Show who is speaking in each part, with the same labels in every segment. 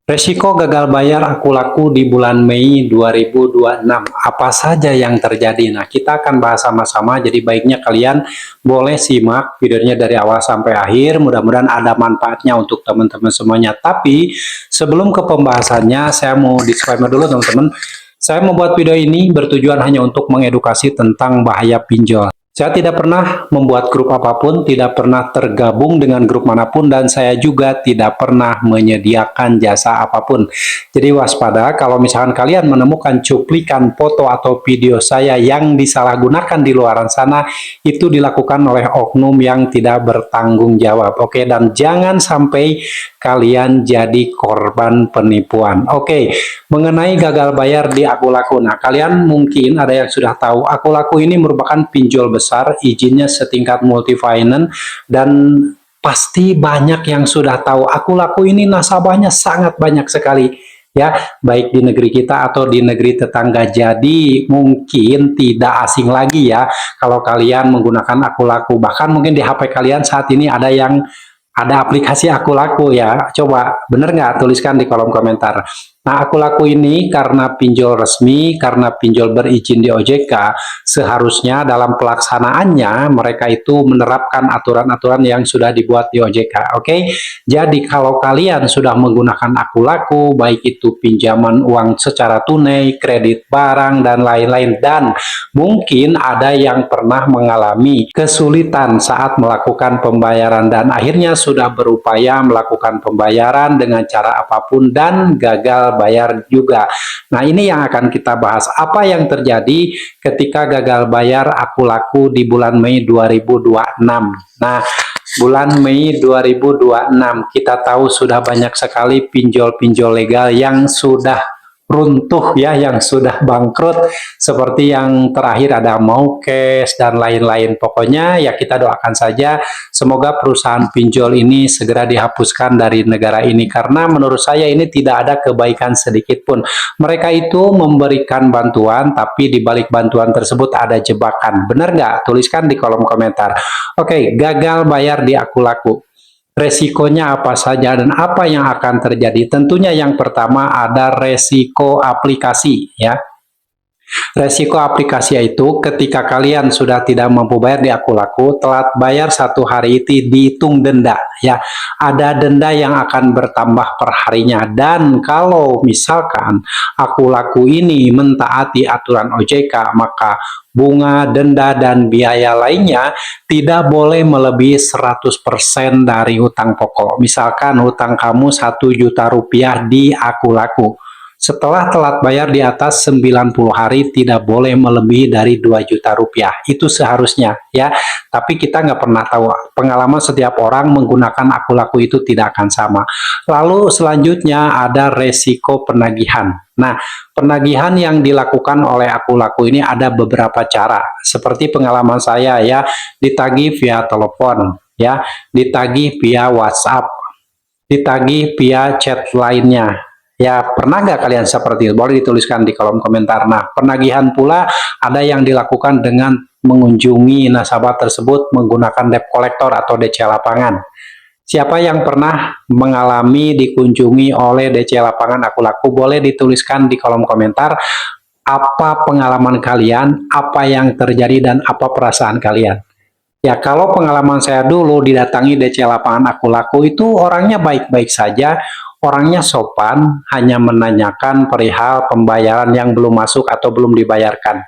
Speaker 1: Resiko gagal bayar aku laku di bulan Mei 2026. Apa saja yang terjadi? Nah, kita akan bahas sama-sama. Jadi baiknya kalian boleh simak videonya dari awal sampai akhir. Mudah-mudahan ada manfaatnya untuk teman-teman semuanya. Tapi sebelum ke pembahasannya, saya mau disclaimer dulu teman-teman. Saya membuat video ini bertujuan hanya untuk mengedukasi tentang bahaya pinjol. Saya tidak pernah membuat grup apapun, tidak pernah tergabung dengan grup manapun, dan saya juga tidak pernah menyediakan jasa apapun. Jadi waspada kalau misalkan kalian menemukan cuplikan foto atau video saya yang disalahgunakan di luaran sana, itu dilakukan oleh oknum yang tidak bertanggung jawab. Oke, dan jangan sampai kalian jadi korban penipuan. Oke, mengenai gagal bayar di Aku Laku. Nah, kalian mungkin ada yang sudah tahu, Aku Laku ini merupakan pinjol besar, izinnya setingkat multi finance, dan pasti banyak yang sudah tahu Aku Laku ini nasabahnya sangat banyak sekali. Ya, baik di negeri kita atau di negeri tetangga. Jadi mungkin tidak asing lagi ya kalau kalian menggunakan Aku Laku. Bahkan mungkin di HP kalian saat ini ada aplikasi Aku Laku ya. Coba, bener nggak? Tuliskan di kolom komentar. Nah, Aku Laku ini karena pinjol resmi, karena pinjol berizin di OJK, seharusnya dalam pelaksanaannya mereka itu menerapkan aturan-aturan yang sudah dibuat di OJK. Oke? Jadi kalau kalian sudah menggunakan Aku Laku, baik itu pinjaman uang secara tunai, kredit barang, dan lain-lain, dan mungkin ada yang pernah mengalami kesulitan saat melakukan pembayaran dan akhirnya sudah berupaya melakukan pembayaran dengan cara apapun dan gagal bayar juga. Nah, ini yang akan kita bahas. Apa yang terjadi ketika gagal bayar Aku Laku di bulan Mei 2026. Nah, bulan Mei 2026 kita tahu sudah banyak sekali pinjol-pinjol legal yang sudah runtuh ya, yang sudah bangkrut, seperti yang terakhir ada Maukes dan lain-lain. Pokoknya ya kita doakan saja semoga perusahaan pinjol ini segera dihapuskan dari negara ini, karena menurut saya ini tidak ada kebaikan sedikit pun. Mereka itu memberikan bantuan, tapi di balik bantuan tersebut ada jebakan. Benar nggak? Tuliskan di kolom komentar. Oke, gagal bayar di Aku Laku. Resikonya apa saja dan apa yang akan terjadi? Tentunya yang pertama ada resiko aplikasi ya. Resiko aplikasi itu ketika kalian sudah tidak mampu bayar di Aku Laku, telat bayar 1 hari itu dihitung denda ya. Ada denda yang akan bertambah per harinya, dan kalau misalkan Aku Laku ini mentaati aturan OJK, maka bunga, denda, dan biaya lainnya tidak boleh melebihi 100% dari hutang pokok. Misalkan hutang kamu 1 juta rupiah di Aku Laku. Setelah telat bayar di atas 90 hari tidak boleh melebihi dari 2 juta rupiah. Itu seharusnya ya. Tapi kita nggak pernah tahu. Pengalaman setiap orang menggunakan Aku Laku itu tidak akan sama. Lalu selanjutnya ada resiko penagihan. Nah, penagihan yang dilakukan oleh Aku Laku ini ada beberapa cara. Seperti pengalaman saya ya, ditagih via telepon ya, ditagih via WhatsApp, ditagih via chat lainnya. Ya, pernah nggak kalian seperti itu? Boleh dituliskan di kolom komentar. Nah, penagihan pula ada yang dilakukan dengan mengunjungi nasabah tersebut menggunakan debt collector atau DC lapangan. Siapa yang pernah mengalami dikunjungi oleh DC lapangan Aku Laku, boleh dituliskan di kolom komentar apa pengalaman kalian, apa yang terjadi, dan apa perasaan kalian. Ya, kalau pengalaman saya dulu didatangi DC lapangan Aku Laku, itu orangnya baik-baik saja, orangnya sopan, hanya menanyakan perihal pembayaran yang belum masuk atau belum dibayarkan.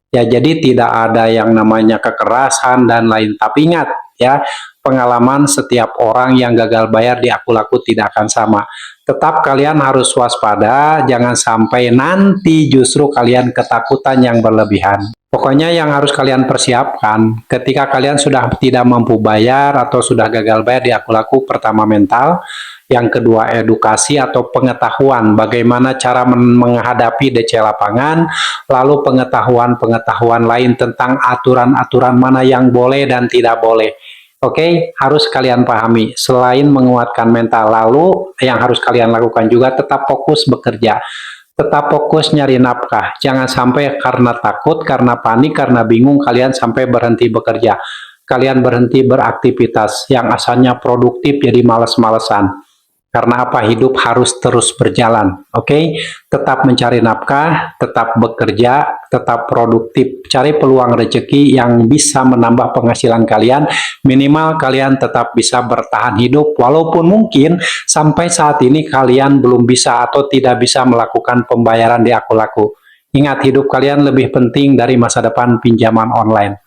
Speaker 1: Ya, jadi tidak ada yang namanya kekerasan dan lain. Tapi ingat ya, pengalaman setiap orang yang gagal bayar di Aku Laku tidak akan sama. Tetap kalian harus waspada, jangan sampai nanti justru kalian ketakutan yang berlebihan. Pokoknya yang harus kalian persiapkan ketika kalian sudah tidak mampu bayar atau sudah gagal bayar di Aku Laku, pertama mental, yang kedua edukasi atau pengetahuan bagaimana cara menghadapi DC lapangan, lalu pengetahuan-pengetahuan lain tentang aturan-aturan mana yang boleh dan tidak boleh. Oke, harus kalian pahami. Selain menguatkan mental, lalu yang harus kalian lakukan juga tetap fokus bekerja. Tetap fokus nyari nafkah. Jangan sampai karena takut, karena panik, karena bingung kalian sampai berhenti bekerja. Kalian berhenti beraktivitas yang asalnya produktif jadi males-malesan. Karena apa? Hidup harus terus berjalan. Oke, tetap mencari nafkah, tetap bekerja, tetap produktif, cari peluang rezeki yang bisa menambah penghasilan kalian. Minimal kalian tetap bisa bertahan hidup, walaupun mungkin sampai saat ini kalian belum bisa atau tidak bisa melakukan pembayaran di Akulaku. Ingat, hidup kalian lebih penting dari masa depan pinjaman online.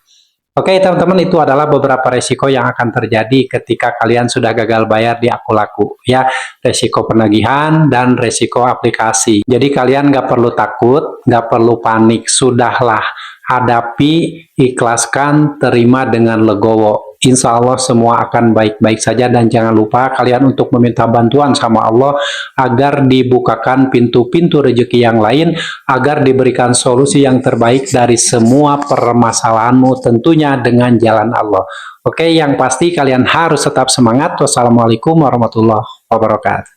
Speaker 1: Oke teman-teman, itu adalah beberapa resiko yang akan terjadi ketika kalian sudah gagal bayar di Akulaku. Ya, resiko penagihan dan resiko aplikasi. Jadi kalian nggak perlu takut, nggak perlu panik. Sudahlah, hadapi, ikhlaskan, terima dengan legowo. Insya Allah semua akan baik-baik saja, dan jangan lupa kalian untuk meminta bantuan sama Allah agar dibukakan pintu-pintu rezeki yang lain, agar diberikan solusi yang terbaik dari semua permasalahanmu, tentunya dengan jalan Allah. Oke, yang pasti kalian harus tetap semangat. Wassalamualaikum warahmatullahi wabarakatuh.